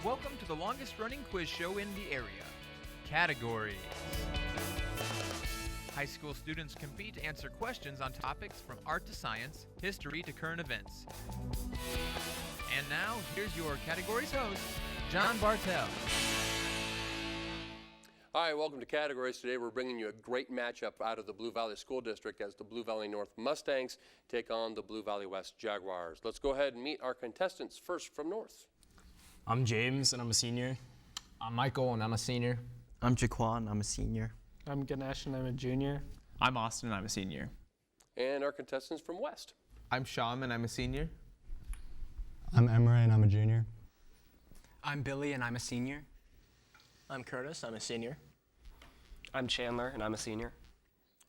Welcome to the longest running quiz show in the area. Categories. High school students compete to answer questions on topics from art to science, history to current events. And now, here's your categories host, John Bartell. Hi, welcome to Categories. Today we're bringing you a great matchup out of the Blue Valley School District as the Blue Valley North Mustangs take on the Blue Valley West Jaguars. Let's go ahead and meet our contestants. First from North. I'm James, and I'm a senior. I'm Michael, and I'm a senior. I'm Jaquan, I'm a senior. I'm Ganesh, and I'm a junior. I'm Austin, and I'm a senior. And our contestants from West. I'm Sham, and I'm a senior. I'm Emery, and I'm a junior. I'm Billy, and I'm a senior. I'm Curtis, I'm a senior. I'm Chandler, and I'm a senior.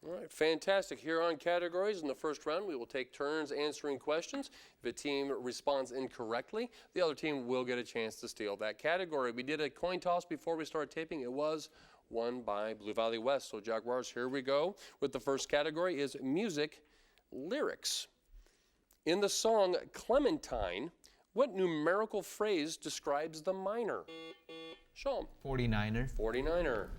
All right, fantastic. Here on Categories, in the first round, we will take turns answering questions. If a team responds incorrectly, the other team will get a chance to steal that category. We did a coin toss before we started taping. It was won by Blue Valley West. So Jaguars, here we go. With the first category is music lyrics. In the song Clementine, what numerical phrase describes the minor? Sean. 49er. 49er.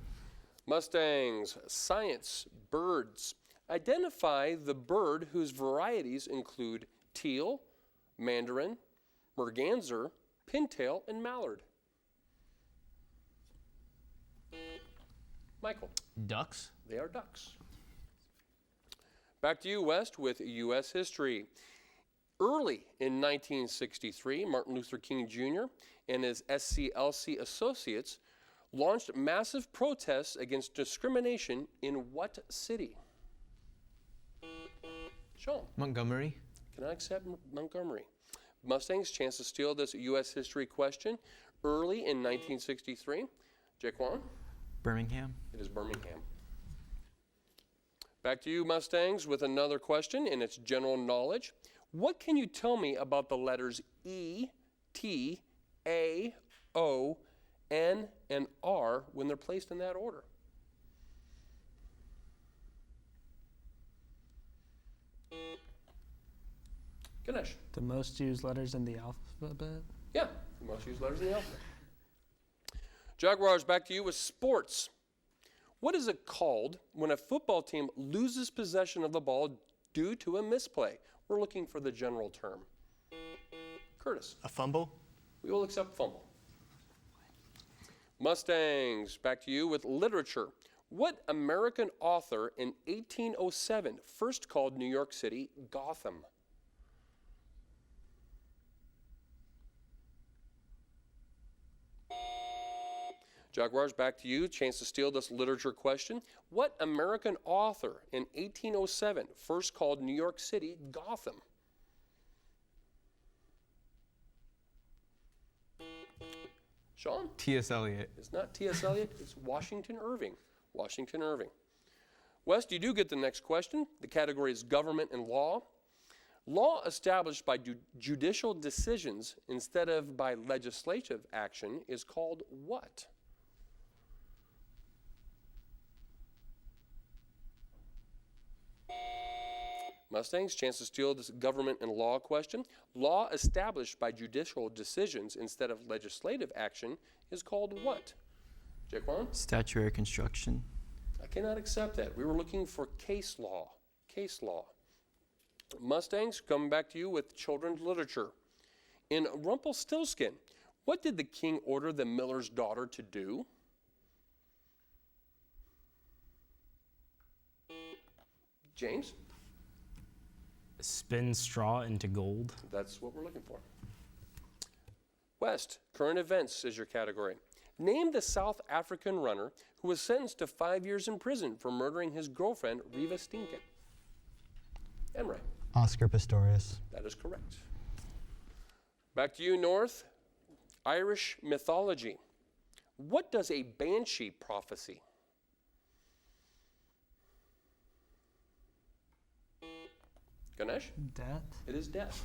Mustangs, science, birds. Identify the bird whose varieties include teal, mandarin, merganser, pintail, and mallard. Michael. Ducks. They are ducks. Back to you, West, with U.S. history. Early in 1963, Martin Luther King Jr. and his SCLC associates launched massive protests against discrimination in what city? Sean. Montgomery. Can I accept Montgomery? Mustangs, chance to steal this U.S. history question. Early in 1963. Jaquan. Birmingham. It is Birmingham. Back to you, Mustangs, with another question, and it's general knowledge. What can you tell me about the letters E, T, A, O, N, and R when they're placed in that order? Ganesh. The most used letters in the alphabet? Yeah, the most used letters in the alphabet. Jaguars, back to you with sports. What is it called when a football team loses possession of the ball due to a misplay? We're looking for the general term. Curtis. A fumble. We will accept fumble. Mustangs, back to you with literature. What American author in 1807 first called New York City Gotham? Jaguars, back to you. Chance to steal this literature question. What American author in 1807 first called New York City Gotham? Sean? T.S. Eliot. It's not T.S. Eliot. It's Washington Irving. Washington Irving. West, you do get the next question. The category is government and law. Law established by judicial decisions instead of by legislative action is called what? Mustangs, chance to steal this government and law question. Law established by judicial decisions instead of legislative action is called what? Jaquan? Statutory construction. I cannot accept that. We were looking for case law. Case law. Mustangs, coming back to you with children's literature. In Rumpelstiltskin, what did the king order the miller's daughter to do? James? Spin straw into gold. That's what we're looking for. West, current events is your category. Name the South African runner who was sentenced to 5 years in prison for murdering his girlfriend, Reva Stinken. Emre. Oscar Pistorius. That is correct. Back to you, North. Irish mythology. What does a banshee prophecy? Ganesh? Death. It is death.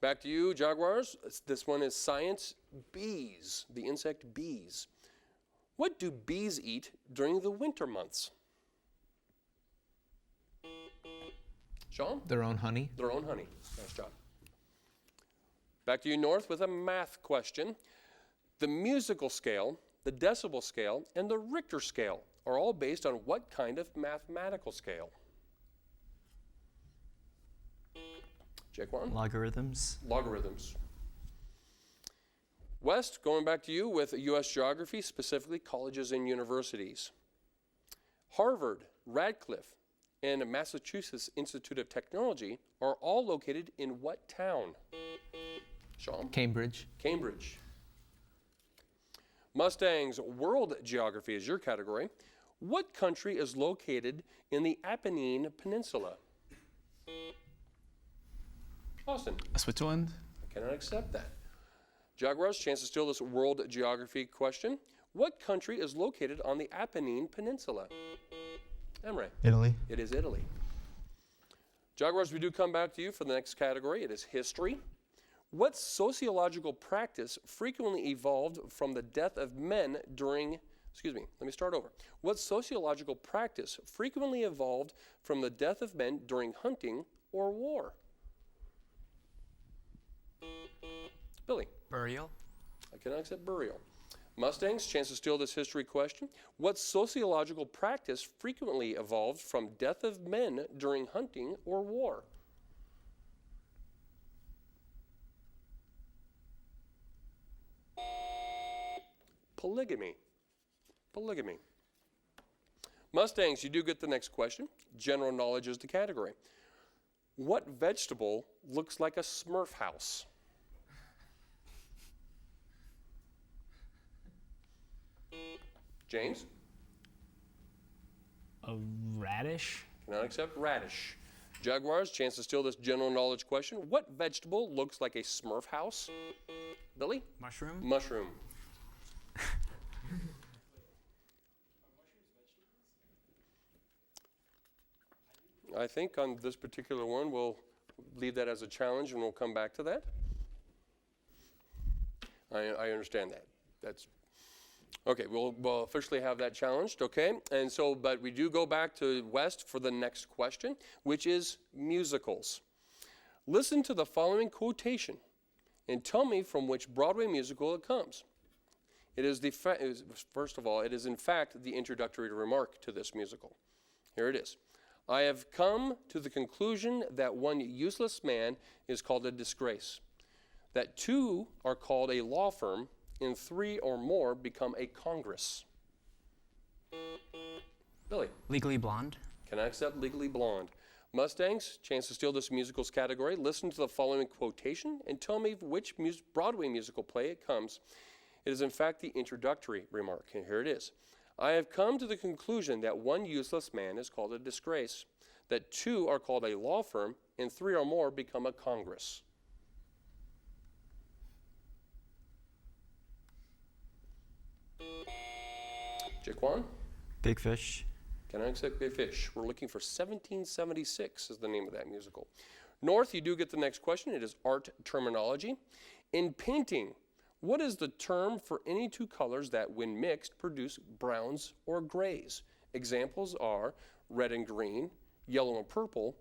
Back to you, Jaguars. This one is science. Bees, the insect bees. What do bees eat during the winter months? Sean? Their own honey. Their own honey. Nice job. Back to you, North, with a math question. The musical scale, the decibel scale, and the Richter scale are all based on what kind of mathematical scale? Jaquan? Logarithms. Logarithms. West, going back to you with U.S. geography, specifically colleges and universities. Harvard, Radcliffe, and Massachusetts Institute of Technology are all located in what town? Sean? Cambridge. Cambridge. Mustang's world geography is your category. What country is located in the Apennine Peninsula? Austin? Switzerland. I cannot accept that. Jaguars, chance to steal this world geography question. What country is located on the Apennine Peninsula? Emre? Italy. It is Italy. Jaguars, we do come back to you for the next category. It is history. What sociological practice frequently evolved from the death of men during, let me start over. What sociological practice frequently evolved from the death of men during hunting or war? Billy? Burial. I cannot accept burial. Mustangs, chance to steal this history question. What sociological practice frequently evolved from death of men during hunting or war? Polygamy. Polygamy. Mustangs, you do get the next question. General knowledge is the category. What vegetable looks like a Smurf house? James? A radish? Cannot accept radish. Jaguars, chance to steal this general knowledge question. What vegetable looks like a Smurf house? Billy? Mushroom. Mushroom. I think on this particular one, we'll leave that as a challenge and we'll come back to that. I understand that. That's okay. We'll officially have that challenged. Okay, and so, but we do go back to West for the next question, which is musicals. Listen to the following quotation and tell me from which Broadway musical it comes. It is first of all, it is in fact the introductory remark to this musical. Here it is. I have come to the conclusion that one useless man is called a disgrace, that two are called a law firm, and three or more become a congress. Billy? Legally Blonde. Can I accept Legally Blonde? Mustangs, chance to steal this musicals category. Listen to the following quotation and tell me which Broadway musical play it comes. It is in fact the introductory remark, and here it is. I have come to the conclusion that one useless man is called a disgrace, that two are called a law firm, and three or more become a congress. Jaquan? Big Fish. Can I accept Big Fish? We're looking for 1776 is the name of that musical. North, you do get the next question. It is art terminology. In painting, what is the term for any two colors that, when mixed, produce browns or grays? Examples are red and green, yellow and purple,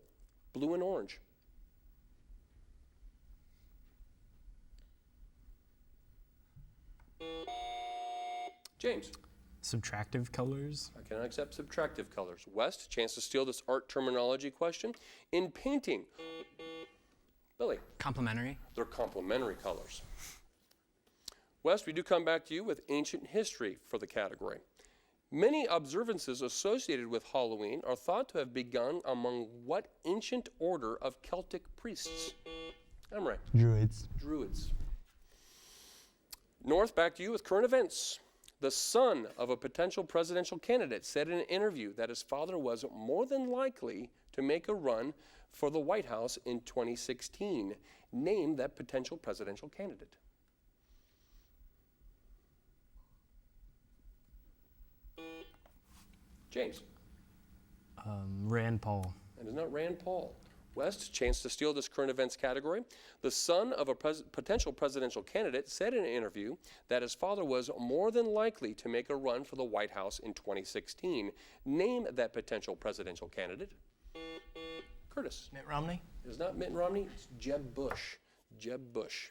blue and orange. James? Subtractive colors? I cannot accept subtractive colors. West, chance to steal this art terminology question. In painting, Billy? Complementary. They're complementary colors. West, we do come back to you with ancient history for the category. Many observances associated with Halloween are thought to have begun among what ancient order of Celtic priests? Emre? Druids. Druids. North, back to you with current events. The son of a potential presidential candidate said in an interview that his father was more than likely to make a run for the White House in 2016. Name that potential presidential candidate. James? Rand Paul. It is not Rand Paul. West, chance to steal this current events category. The son of a potential presidential candidate said in an interview that his father was more than likely to make a run for the White House in 2016. Name that potential presidential candidate. Curtis? Mitt Romney. It is not Mitt Romney, it's Jeb Bush. Jeb Bush.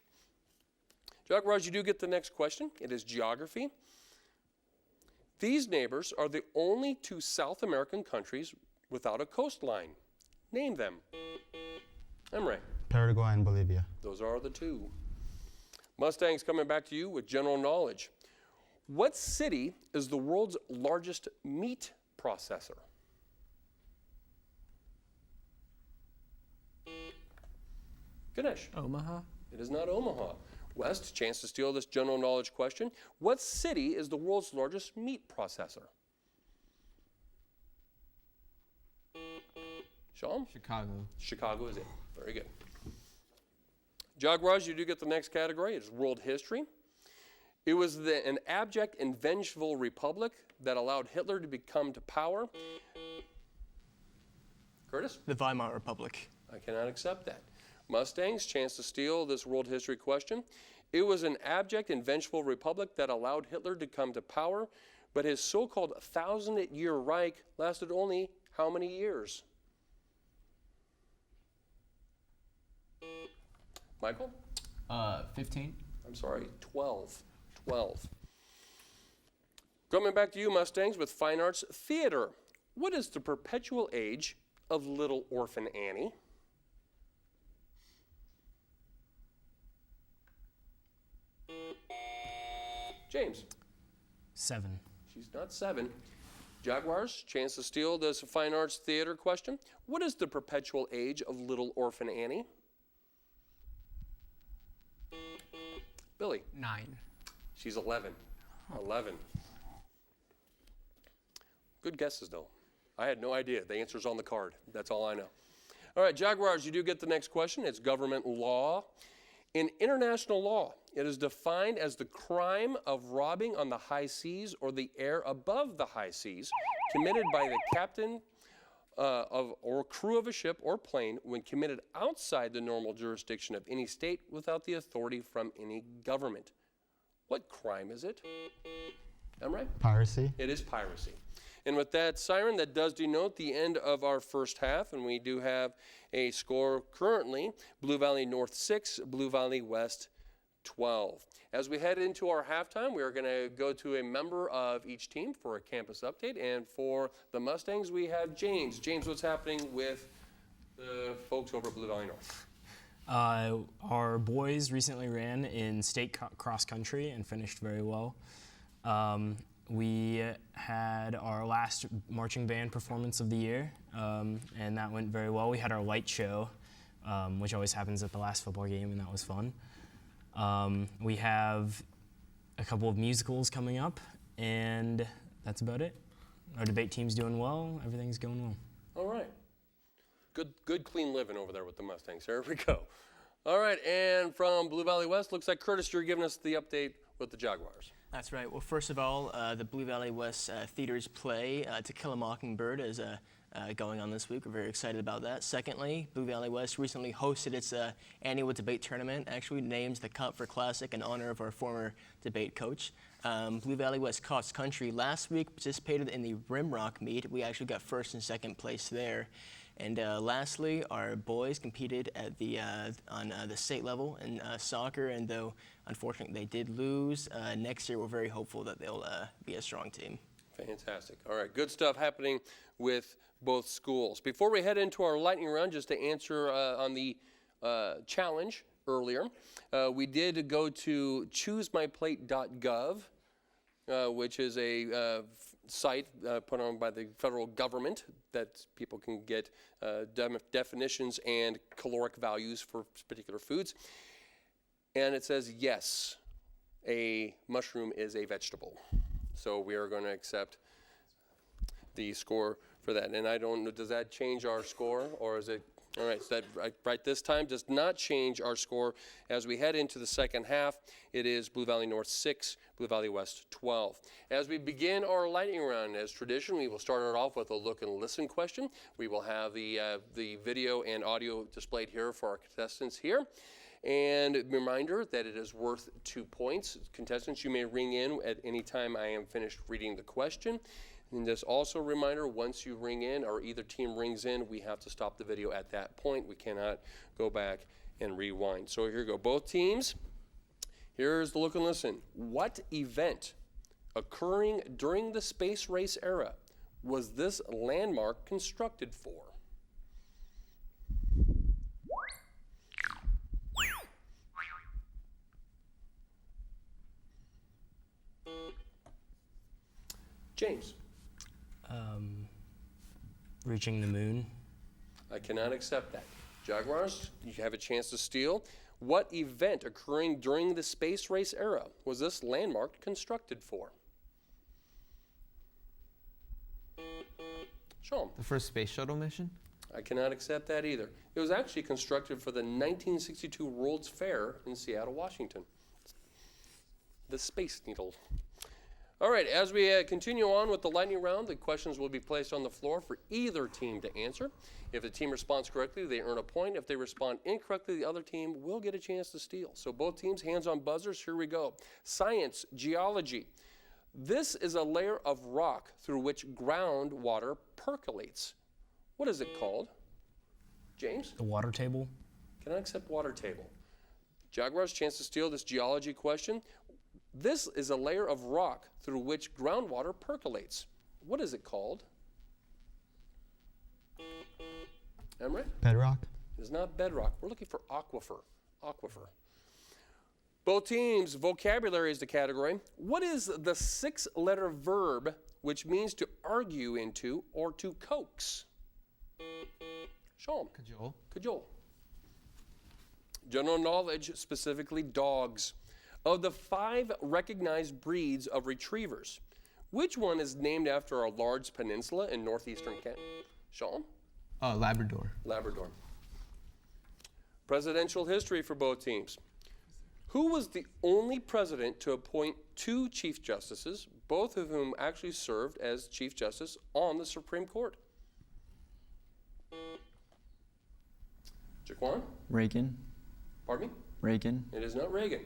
Jaguars, you do get the next question. It is geography. These neighbors are the only two South American countries without a coastline. Name them. Emre. Paraguay and Bolivia. Those are the two. Mustangs, coming back to you with general knowledge. What city is the world's largest meat processor? Ganesh. Omaha. It is not Omaha. West, chance to steal this general knowledge question. What city is the world's largest meat processor? Sean? Chicago. Chicago is it. Very good. Jaguars, you do get the next category. It's world history. It was an abject and vengeful republic that allowed Hitler to come to power. Curtis? The Weimar Republic. I cannot accept that. Mustangs, chance to steal this world history question. It was an abject and vengeful republic that allowed Hitler to come to power, but his so-called 1,000-year Reich lasted only how many years? Michael? 15. I'm sorry, 12. 12. Coming back to you, Mustangs, with fine arts theater. What is the perpetual age of Little Orphan Annie? James. 7. She's not 7. Jaguars, chance to steal this fine arts theater question. What is the perpetual age of Little Orphan Annie? Billy. 9. She's 11. 11. Good guesses, though. I had no idea. The answer's on the card. That's all I know. All right, Jaguars, you do get the next question. It's government law. In international law, it is defined as the crime of robbing on the high seas or the air above the high seas committed by the captain or crew of a ship or plane when committed outside the normal jurisdiction of any state without the authority from any government. What crime is it? Emre? Piracy. It is piracy. And with that siren, that does denote the end of our first half, and we do have a score currently, Blue Valley North 6, Blue Valley West 12. As we head into our halftime, we are going to go to a member of each team for a campus update, and for the Mustangs, we have James. James, what's happening with the folks over at Blue Valley North? Our boys recently ran in state cross country and finished very well. We had our last marching band performance of the year, and that went very well. We had our light show, which always happens at the last football game, and that was fun. We have a couple of musicals coming up, and that's about it. Our debate team's doing well. Everything's going well. All right. Good, clean living over there with the Mustangs. There we go. All right, and from Blue Valley West, looks like Curtis, you're giving us the update with the Jaguars. That's right. Well, first of all, the Blue Valley West Theater's play, To Kill a Mockingbird, is going on this week. We're very excited about that. Secondly, Blue Valley West recently hosted its annual debate tournament, actually named the Comfort Classic in honor of our former debate coach. Blue Valley West Cross Country last week participated in the Rimrock meet. We actually got first and second place there. And lastly, our boys competed at on the state level in soccer, and though unfortunately they did lose, next year we're very hopeful that they'll be a strong team. Fantastic. All right, good stuff happening with both schools. Before we head into our lightning round, just to answer on the challenge earlier, we did go to choosemyplate.gov, which is a site put on by the federal government that people can get definitions and caloric values for particular foods. And it says, yes, a mushroom is a vegetable. So we are going to accept the score for that. And I don't know, does that change our score, or is it? All right, so that right this time does not change our score. As we head into the second half, it is Blue Valley North 6, Blue Valley West 12. As we begin our lightning round, as tradition, we will start it off with a look and listen question. We will have the video and audio displayed here for our contestants here. And a reminder that it is worth 2 points. Contestants, you may ring in at any time I am finished reading the question. And just also a reminder, once you ring in or either team rings in, we have to stop the video at that point. We cannot go back and rewind. So here we go. Both teams, Here's the look and listen. What event occurring during the space race era was this landmark constructed for? James. Reaching the moon. I cannot accept that. Jaguars, you have a chance to steal. What event occurring during the space race era was this landmark constructed for? Sean. The first space shuttle mission? I cannot accept that either. It was actually constructed for the 1962 World's Fair in Seattle, Washington. The Space Needle. All right, as we continue on with the lightning round, the questions will be placed on the floor for either team to answer. If the team responds correctly, they earn a point. If they respond incorrectly, the other team will get a chance to steal. So both teams, hands on buzzers, here we go. Science, geology. This is a layer of rock through which groundwater percolates. What is it called? James? The water table. Can I accept water table? Jaguars, chance to steal this geology question. This is a layer of rock through which groundwater percolates. What is it called? Emery? Bedrock. It is not bedrock. We're looking for aquifer. Aquifer. Both teams, vocabulary is the category. What is the 6-letter verb which means to argue into or to coax? Sean. Cajole. Cajole. General knowledge, specifically dogs. Of the 5 recognized breeds of retrievers, which one is named after a large peninsula in northeastern Canada? Sean? Labrador. Labrador. Presidential history for both teams. Who was the only president to appoint 2 Chief Justices, both of whom actually served as Chief Justice on the Supreme Court? Jaquan? Reagan. Pardon me? Reagan. It is not Reagan.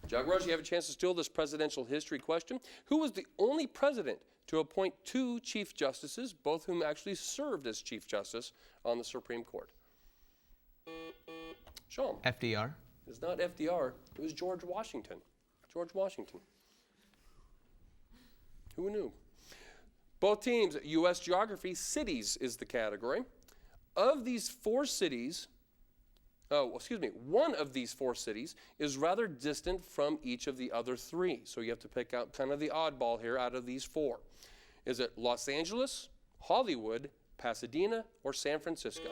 Jaguars, you have a chance to steal this presidential history question. Who was the only president to appoint 2 Chief Justices, both whom actually served as Chief Justice on the Supreme Court? Sean? FDR. It is not FDR. It was George Washington. George Washington. Who knew? Both teams, U.S. geography, cities is the category. Of these 4 cities, one of these 4 cities is rather distant from each of the other 3. So you have to pick out kind of the oddball here out of these 4. Is it Los Angeles, Hollywood, Pasadena, or San Francisco?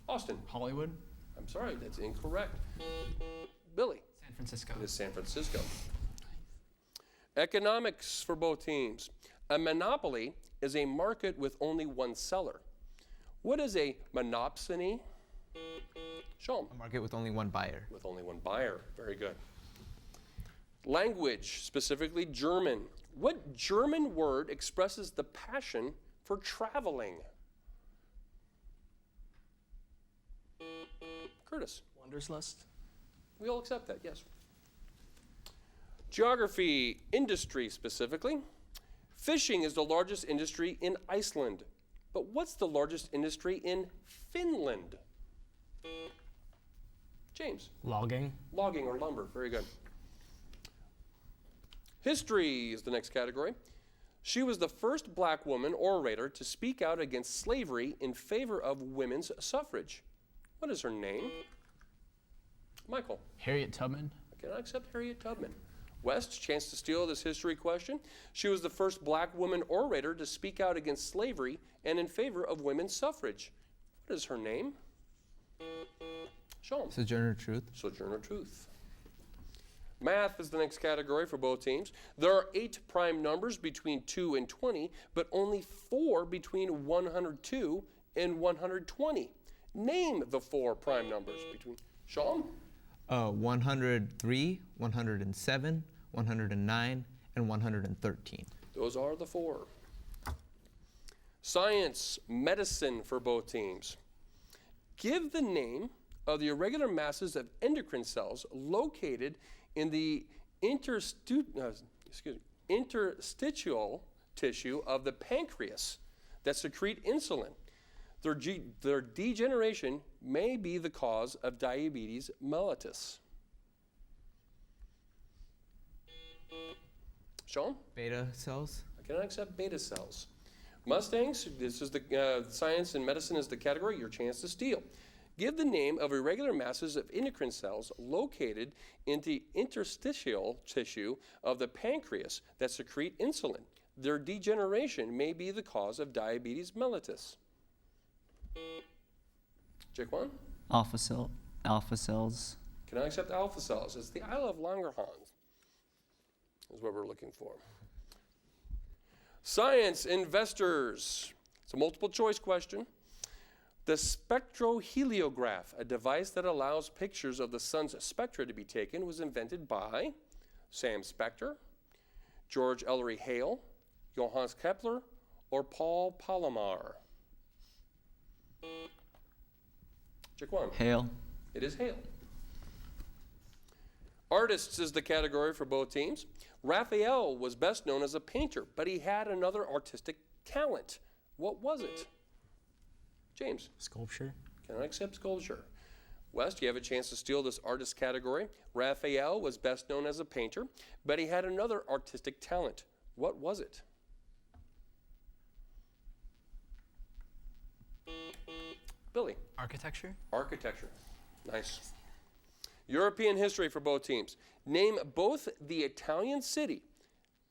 Austin. Hollywood. I'm sorry, that's incorrect. Billy. San Francisco. It is San Francisco. Economics for both teams. A monopoly is a market with only one seller. What is a monopsony? Sean. A market with only one buyer. With only one buyer. Very good. Language, specifically German. What German word expresses the passion for traveling? Curtis. Wanderlust. We all accept that, yes. Geography, industry specifically. Fishing is the largest industry in Iceland. But what's the largest industry in Finland? James. Logging. Logging or lumber. Very good. History is the next category. She was the first black woman orator to speak out against slavery in favor of women's suffrage. What is her name? Michael. Harriet Tubman. I cannot accept Harriet Tubman. West, chance to steal this history question. She was the first black woman orator to speak out against slavery and in favor of women's suffrage. What is her name? Sean. Sojourner Truth. Sojourner Truth. Math is the next category for both teams. There are 8 prime numbers between 2 and 20, but only 4 between 102 and 120. Name the 4 prime numbers between. Sean? 103, 107, 109, and 113. Those are the 4. Science, medicine for both teams. Give the name of the irregular masses of endocrine cells located in the interstitial tissue of the pancreas that secrete insulin. Their degeneration may be the cause of diabetes mellitus. Sean? Beta cells. I cannot accept beta cells. Mustangs, this is the science and medicine is the category, your chance to steal. Give the name of irregular masses of endocrine cells located in the interstitial tissue of the pancreas that secrete insulin. Their degeneration may be the cause of diabetes mellitus. Jaquan? Alpha cells. Can I accept alpha cells? It's the Isle of Langerhans is what we're looking for. Science investors. It's a multiple choice question. The spectroheliograph, a device that allows pictures of the sun's spectra to be taken, was invented by Sam Spector, George Ellery Hale, Johannes Kepler, or Paul Palomar. Jaquan. Hale. It is Hale. Artists is the category for both teams. Raphael was best known as a painter, but he had another artistic talent. What was it? James. Sculpture. Can I accept sculpture? West, you have a chance to steal this artist category. Raphael was best known as a painter, but he had another artistic talent. What was it? Billy. Architecture. Architecture. Nice. European history for both teams. Name both the Italian city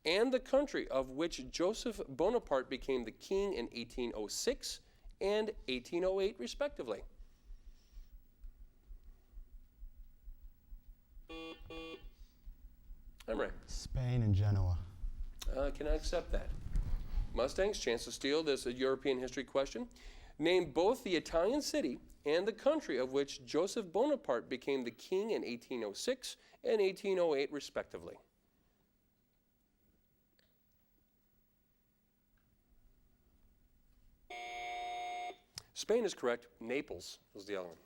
and the country of which Joseph Bonaparte became the king in 1806 and 1808, respectively. I'm right. Spain and Genoa. Can I accept that? Mustangs, chance to steal this European history question. Name both the Italian city and the country of which Joseph Bonaparte became the king in 1806 and 1808, respectively. Spain is correct. Naples was the other one.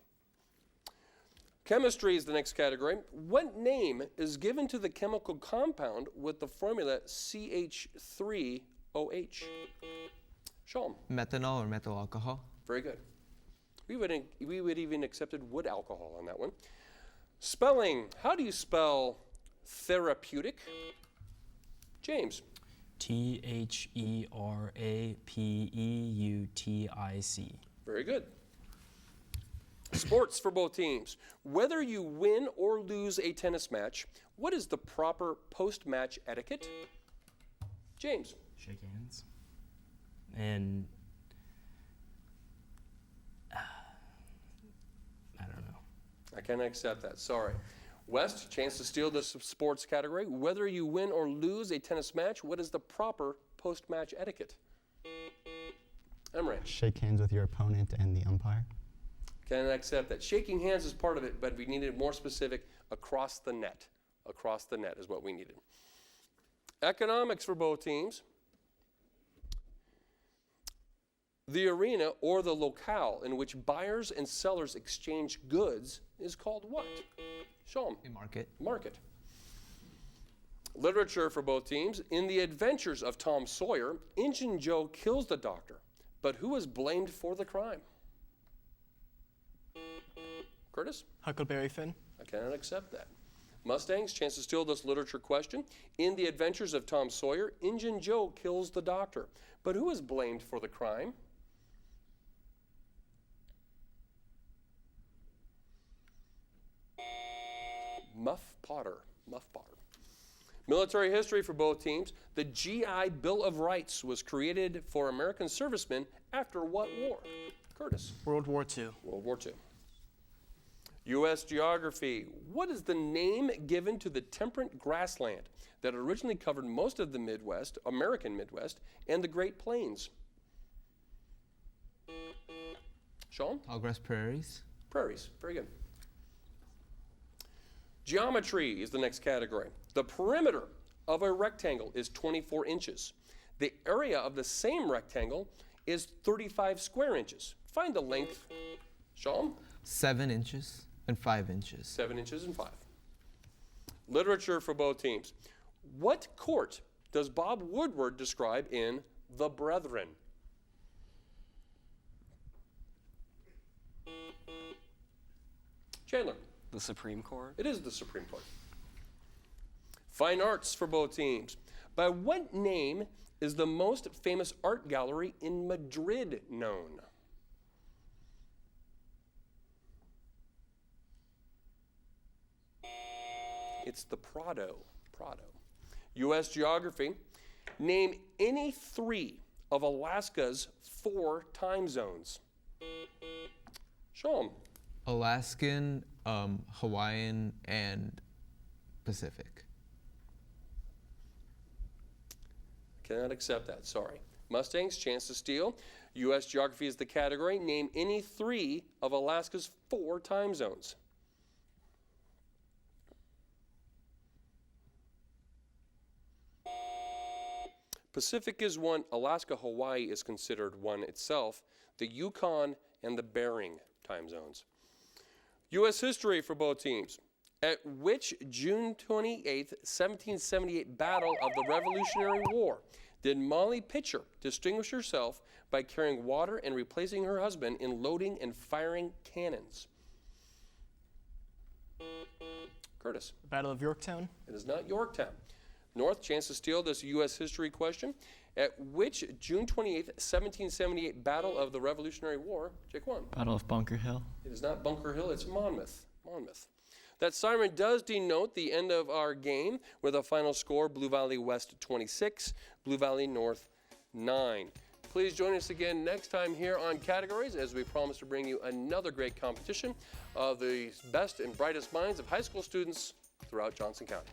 Chemistry is the next category. What name is given to the chemical compound with the formula CH3OH? Sean. Methanol or methyl alcohol. Very good. We would even accepted wood alcohol on that one. Spelling. How do you spell therapeutic? James. THERAPEUTIC. Very good. Sports for both teams. Whether you win or lose a tennis match, what is the proper post-match etiquette? James. Shake hands. And I don't know. I cannot accept that. Sorry. West, chance to steal this sports category. Whether you win or lose a tennis match, what is the proper post-match etiquette? Emre. Shake hands with your opponent and the umpire. Can I accept that? Shaking hands is part of it, but we needed more specific across the net. Across the net is what we needed. Economics for both teams. The arena or the locale in which buyers and sellers exchange goods is called what? Sean. A market. Market. Literature for both teams. In the adventures of Tom Sawyer, Injun Joe kills the doctor, but who is blamed for the crime? Curtis? Huckleberry Finn. I cannot accept that. Mustangs, chance to steal this literature question. In the adventures of Tom Sawyer, Injun Joe kills the doctor, but who is blamed for the crime? Muff Potter. Military history for both teams. The GI Bill of Rights was created for American servicemen after what war? Curtis. World War II. World War II. U.S. geography. What is the name given to the temperate grassland that originally covered most of the Midwest, American Midwest, and the Great Plains? Sean? Tallgrass prairies. Prairies. Very good. Geometry is the next category. The perimeter of a rectangle is 24 inches. The area of the same rectangle is 35 square inches. Find the length. Sean? 7 inches and 5 inches. 7 inches and 5. Literature for both teams. What court does Bob Woodward describe in The Brethren? Chandler. The Supreme Court. It is the Supreme Court. Fine arts for both teams. By what name is the most famous art gallery in Madrid known? It's the Prado. U.S. geography. Name any 3 of Alaska's 4 time zones. Sean. Alaskan, Hawaiian, and Pacific. Cannot accept that, sorry. Mustangs, chance to steal. U.S. geography is the category. Name any 3 of Alaska's 4 time zones. Pacific is one. Alaska, Hawaii is considered one itself. The Yukon and the Bering time zones. U.S. history for both teams. At which June 28, 1778 battle of the Revolutionary War did Molly Pitcher distinguish herself by carrying water and replacing her husband in loading and firing cannons? Curtis. Battle of Yorktown. It is not Yorktown. North, chance to steal this U.S. history question. At which June 28th, 1778 battle of the Revolutionary War, Jaquan? Battle of Bunker Hill. It is not Bunker Hill, it's Monmouth. That siren does denote the end of our game with a final score, Blue Valley West 26, Blue Valley North 9. Please join us again next time here on Categories as we promise to bring you another great competition of the best and brightest minds of high school students throughout Johnson County.